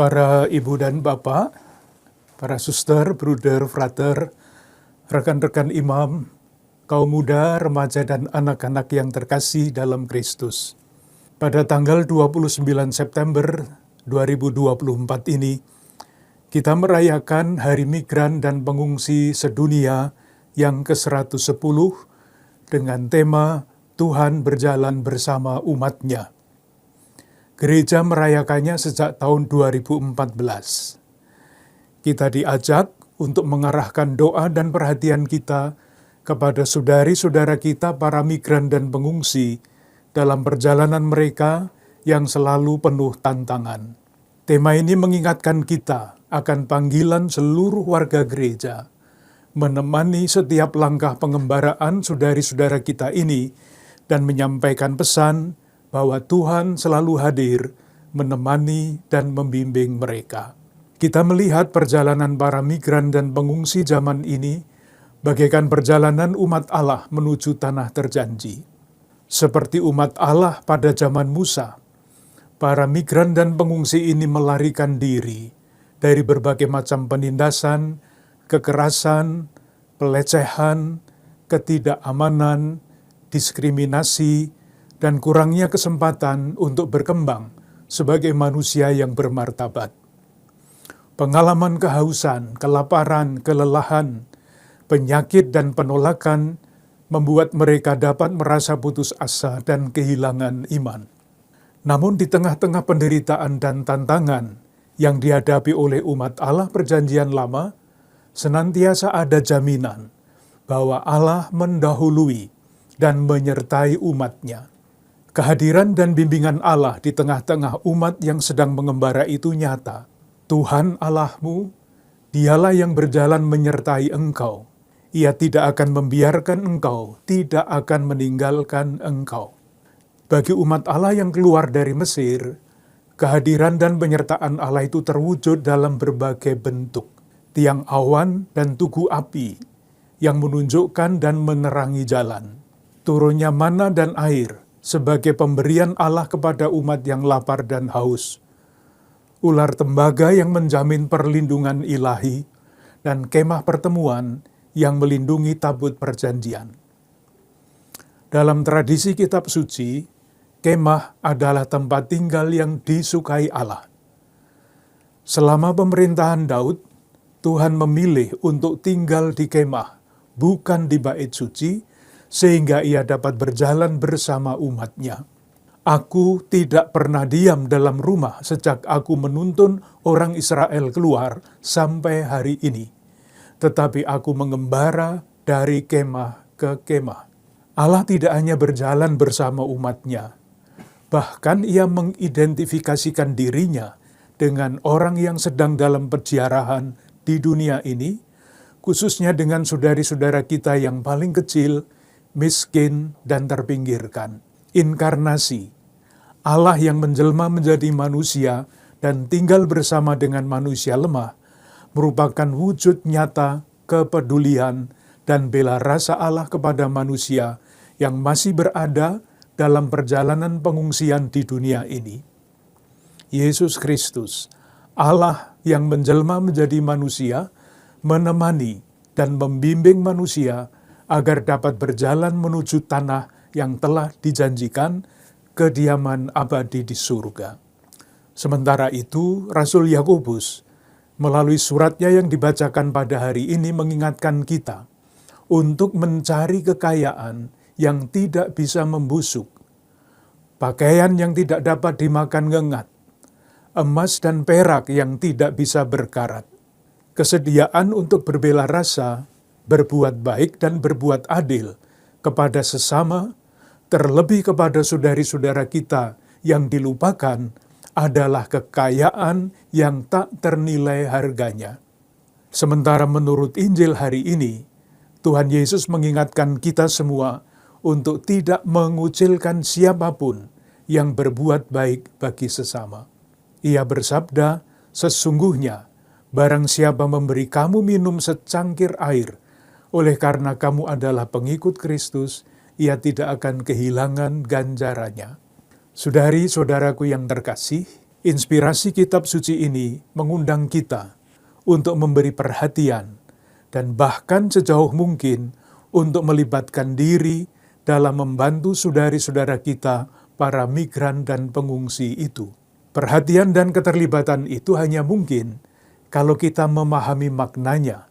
Para ibu dan bapak, para suster, bruder, frater, rekan-rekan imam, kaum muda, remaja, dan anak-anak yang terkasih dalam Kristus. Pada tanggal 29 September 2024 ini, kita merayakan Hari Migran dan Pengungsi Sedunia yang ke-110 dengan tema Tuhan berjalan bersama umat-Nya. Gereja merayakannya sejak tahun 2014. Kita diajak untuk mengarahkan doa dan perhatian kita kepada saudari-saudara kita para migran dan pengungsi dalam perjalanan mereka yang selalu penuh tantangan. Tema ini mengingatkan kita akan panggilan seluruh warga gereja, menemani setiap langkah pengembaraan saudari-saudara kita ini dan menyampaikan pesan bahwa Tuhan selalu hadir, menemani dan membimbing mereka. Kita melihat perjalanan para migran dan pengungsi zaman ini bagaikan perjalanan umat Allah menuju tanah terjanji. Seperti umat Allah pada zaman Musa, para migran dan pengungsi ini melarikan diri dari berbagai macam penindasan, kekerasan, pelecehan, ketidakamanan, diskriminasi, dan kurangnya kesempatan untuk berkembang sebagai manusia yang bermartabat. Pengalaman kehausan, kelaparan, kelelahan, penyakit, dan penolakan membuat mereka dapat merasa putus asa dan kehilangan iman. Namun di tengah-tengah penderitaan dan tantangan yang dihadapi oleh umat Allah Perjanjian Lama, senantiasa ada jaminan bahwa Allah mendahului dan menyertai umat-Nya. Kehadiran dan bimbingan Allah di tengah-tengah umat yang sedang mengembara itu nyata. Tuhan Allahmu, Dialah yang berjalan menyertai engkau. Ia tidak akan membiarkan engkau, tidak akan meninggalkan engkau. Bagi umat Allah yang keluar dari Mesir, kehadiran dan penyertaan Allah itu terwujud dalam berbagai bentuk. Tiang awan dan tugu api yang menunjukkan dan menerangi jalan. Turunnya mana dan air sebagai pemberian Allah kepada umat yang lapar dan haus. Ular tembaga yang menjamin perlindungan ilahi, dan kemah pertemuan yang melindungi tabut perjanjian. Dalam tradisi kitab suci, kemah adalah tempat tinggal yang disukai Allah. Selama pemerintahan Daud, Tuhan memilih untuk tinggal di kemah, bukan di bait suci, sehingga ia dapat berjalan bersama umat-Nya. Aku tidak pernah diam dalam rumah sejak aku menuntun orang Israel keluar sampai hari ini. Tetapi aku mengembara dari kemah ke kemah. Allah tidak hanya berjalan bersama umat-Nya, bahkan ia mengidentifikasikan dirinya dengan orang yang sedang dalam perjalanan di dunia ini, khususnya dengan saudari-saudara kita yang paling kecil, miskin, dan terpinggirkan. Inkarnasi, Allah yang menjelma menjadi manusia dan tinggal bersama dengan manusia lemah, merupakan wujud nyata kepedulian dan bela rasa Allah kepada manusia yang masih berada dalam perjalanan pengungsian di dunia ini. Yesus Kristus, Allah yang menjelma menjadi manusia, menemani dan membimbing manusia agar dapat berjalan menuju tanah yang telah dijanjikan, kediaman abadi di surga. Sementara itu, Rasul Yakobus melalui suratnya yang dibacakan pada hari ini mengingatkan kita untuk mencari kekayaan yang tidak bisa membusuk, pakaian yang tidak dapat dimakan ngengat, emas dan perak yang tidak bisa berkarat, kesediaan untuk berbela rasa, berbuat baik dan berbuat adil kepada sesama, terlebih kepada saudari-saudara kita yang dilupakan, adalah kekayaan yang tak ternilai harganya. Sementara menurut Injil hari ini, Tuhan Yesus mengingatkan kita semua untuk tidak mengucilkan siapapun yang berbuat baik bagi sesama. Ia bersabda, "Sesungguhnya, barang siapa memberi kamu minum secangkir air, oleh karena kamu adalah pengikut Kristus, ia tidak akan kehilangan ganjarannya." Saudari-saudaraku yang terkasih, Inspirasi kitab suci ini mengundang kita untuk memberi perhatian dan bahkan sejauh mungkin untuk melibatkan diri dalam membantu saudari-saudara kita, para migran dan pengungsi itu. Perhatian dan keterlibatan itu hanya mungkin kalau kita memahami maknanya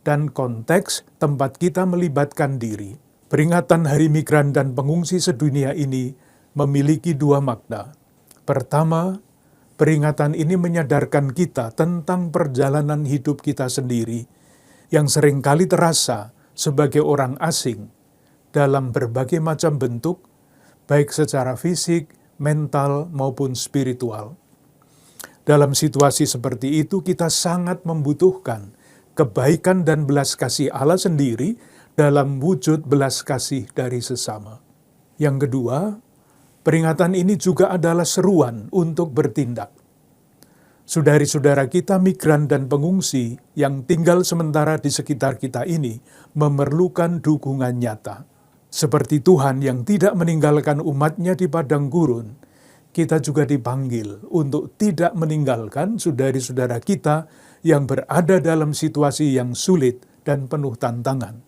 dan konteks tempat kita melibatkan diri. Peringatan Hari Migran dan Pengungsi sedunia ini memiliki dua makna. Pertama, peringatan ini menyadarkan kita tentang perjalanan hidup kita sendiri yang seringkali terasa sebagai orang asing dalam berbagai macam bentuk, baik secara fisik, mental, maupun spiritual. Dalam situasi seperti itu, kita sangat membutuhkan kebaikan dan belas kasih Allah sendiri dalam wujud belas kasih dari sesama. Yang kedua, peringatan ini juga adalah seruan untuk bertindak. Saudari-saudara kita migran dan pengungsi yang tinggal sementara di sekitar kita ini memerlukan dukungan nyata. Seperti Tuhan yang tidak meninggalkan umatnya di padang gurun, kita juga dipanggil untuk tidak meninggalkan saudari-saudara kita yang berada dalam situasi yang sulit dan penuh tantangan.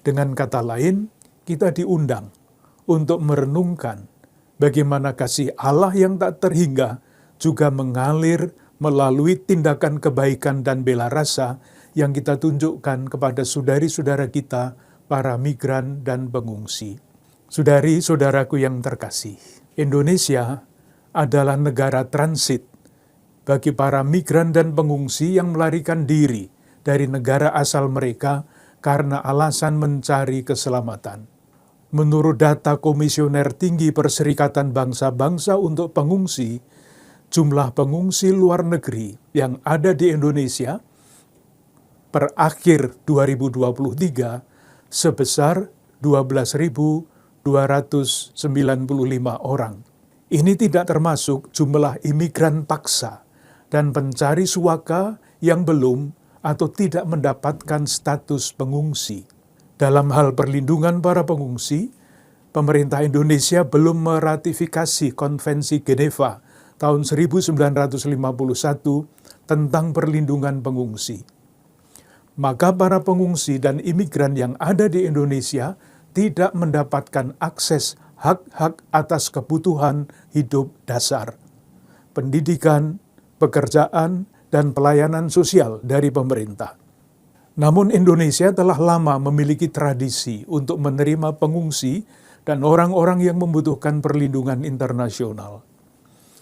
Dengan kata lain, kita diundang untuk merenungkan bagaimana kasih Allah yang tak terhingga juga mengalir melalui tindakan kebaikan dan bela rasa yang kita tunjukkan kepada saudari-saudara kita, para migran dan pengungsi. Saudari-saudaraku yang terkasih, Indonesia adalah negara transit bagi para migran dan pengungsi yang melarikan diri dari negara asal mereka karena alasan mencari keselamatan. Menurut data Komisioner Tinggi Perserikatan Bangsa-Bangsa untuk Pengungsi, jumlah pengungsi luar negeri yang ada di Indonesia per akhir 2023 sebesar 12.295 orang. Ini tidak termasuk jumlah imigran paksa dan pencari suaka yang belum atau tidak mendapatkan status pengungsi. Dalam hal perlindungan para pengungsi, pemerintah Indonesia belum meratifikasi Konvensi Geneva tahun 1951 tentang perlindungan pengungsi. Maka para pengungsi dan imigran yang ada di Indonesia tidak mendapatkan akses hak-hak atas kebutuhan hidup dasar, pendidikan, pekerjaan, dan pelayanan sosial dari pemerintah. Namun Indonesia telah lama memiliki tradisi untuk menerima pengungsi dan orang-orang yang membutuhkan perlindungan internasional.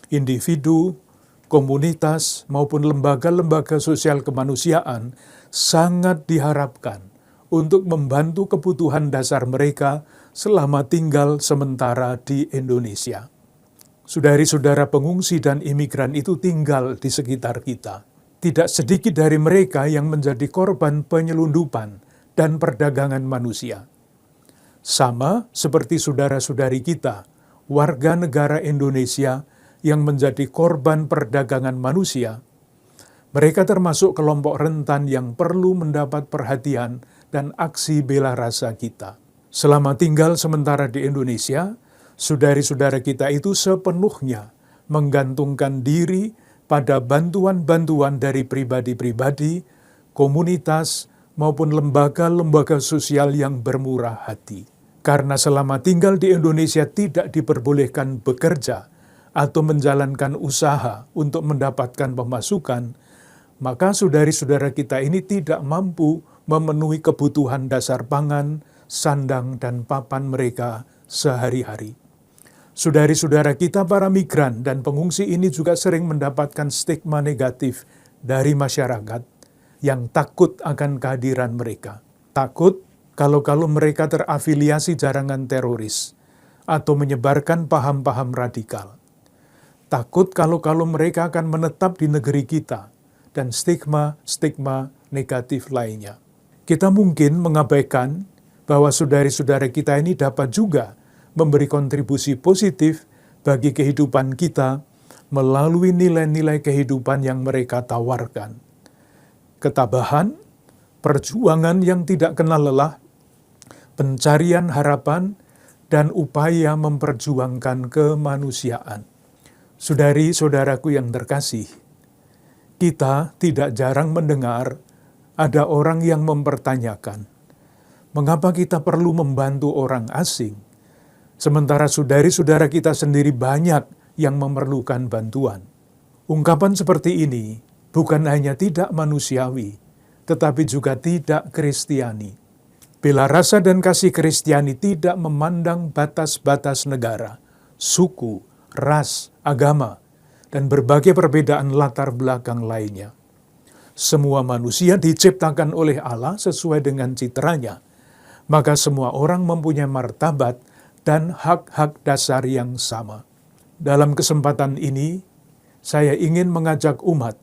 Individu, komunitas, maupun lembaga-lembaga sosial kemanusiaan sangat diharapkan untuk membantu kebutuhan dasar mereka selama tinggal sementara di Indonesia. Saudari-saudara pengungsi dan imigran itu tinggal di sekitar kita. Tidak sedikit dari mereka yang menjadi korban penyelundupan dan perdagangan manusia. Sama seperti saudara-saudari kita, warga negara Indonesia yang menjadi korban perdagangan manusia, mereka termasuk kelompok rentan yang perlu mendapat perhatian dan aksi bela rasa kita. Selama tinggal sementara di Indonesia, saudari-saudara kita itu sepenuhnya menggantungkan diri pada bantuan-bantuan dari pribadi-pribadi, komunitas, maupun lembaga-lembaga sosial yang bermurah hati. Karena selama tinggal di Indonesia tidak diperbolehkan bekerja atau menjalankan usaha untuk mendapatkan pemasukan, maka saudari-saudara kita ini tidak mampu memenuhi kebutuhan dasar pangan, sandang, dan papan mereka sehari-hari. Saudari-saudara kita para migran dan pengungsi ini juga sering mendapatkan stigma negatif dari masyarakat yang takut akan kehadiran mereka. Takut kalau mereka terafiliasi jaringan teroris atau menyebarkan paham-paham radikal. Takut kalau mereka akan menetap di negeri kita dan stigma-stigma negatif lainnya. Kita mungkin mengabaikan bahwa saudari-saudara kita ini dapat juga memberi kontribusi positif bagi kehidupan kita melalui nilai-nilai kehidupan yang mereka tawarkan. Ketabahan, perjuangan yang tidak kenal lelah, pencarian harapan, dan upaya memperjuangkan kemanusiaan. Saudari-saudaraku yang terkasih, kita tidak jarang mendengar ada orang yang mempertanyakan, mengapa kita perlu membantu orang asing, sementara saudari-saudara kita sendiri banyak yang memerlukan bantuan. Ungkapan seperti ini bukan hanya tidak manusiawi, tetapi juga tidak kristiani. Bela rasa dan kasih Kristiani tidak memandang batas-batas negara, suku, ras, agama, dan berbagai perbedaan latar belakang lainnya. Semua manusia diciptakan oleh Allah sesuai dengan citranya, maka semua orang mempunyai martabat dan hak-hak dasar yang sama. Dalam kesempatan ini, saya ingin mengajak umat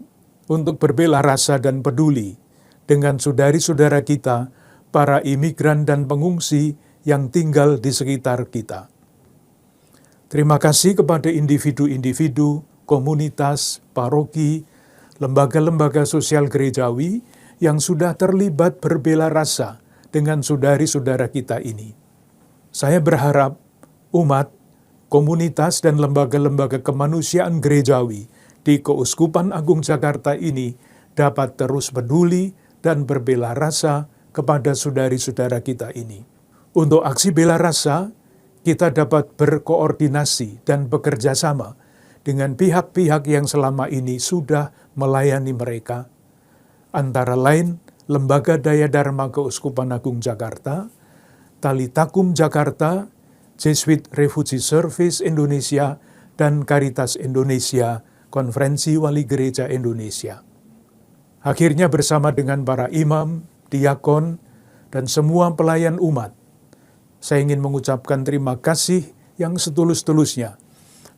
untuk berbela rasa dan peduli dengan saudari-saudara kita, para imigran dan pengungsi yang tinggal di sekitar kita. Terima kasih kepada individu-individu, komunitas, paroki, lembaga-lembaga sosial gerejawi yang sudah terlibat berbela rasa dengan saudari-saudara kita ini. Saya berharap umat, komunitas, dan lembaga-lembaga kemanusiaan gerejawi di Keuskupan Agung Jakarta ini dapat terus peduli dan berbela rasa kepada saudari-saudara kita ini. Untuk aksi bela rasa, kita dapat berkoordinasi dan bekerja sama dengan pihak-pihak yang selama ini sudah melayani mereka, antara lain Lembaga Daya Dharma Keuskupan Agung Jakarta, Talitakum Jakarta, Jesuit Refugee Service Indonesia, dan Caritas Indonesia, Konferensi Wali Gereja Indonesia. Akhirnya bersama dengan para imam, diakon, dan semua pelayan umat, saya ingin mengucapkan terima kasih yang setulus-tulusnya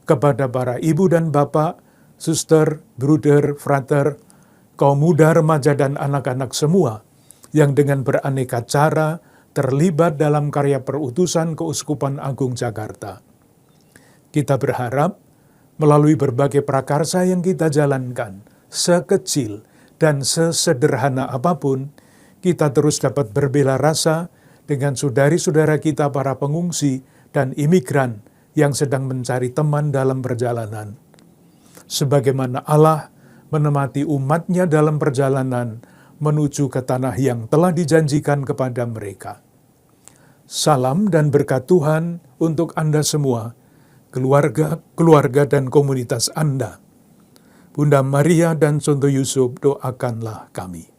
kepada para ibu dan bapak, suster, bruder, frater, kaum muda, remaja, dan anak-anak semua yang dengan beraneka cara terlibat dalam karya perutusan Keuskupan Agung Jakarta. Kita berharap melalui berbagai prakarsa yang kita jalankan, sekecil dan sesederhana apapun, kita terus dapat berbela rasa dengan saudari-saudara kita para pengungsi dan imigran yang sedang mencari teman dalam perjalanan. Sebagaimana Allah menemani umatnya dalam perjalanan menuju ke tanah yang telah dijanjikan kepada mereka. Salam dan berkat Tuhan untuk Anda semua, keluarga dan komunitas Anda. Bunda Maria dan Santo Yusuf, doakanlah kami.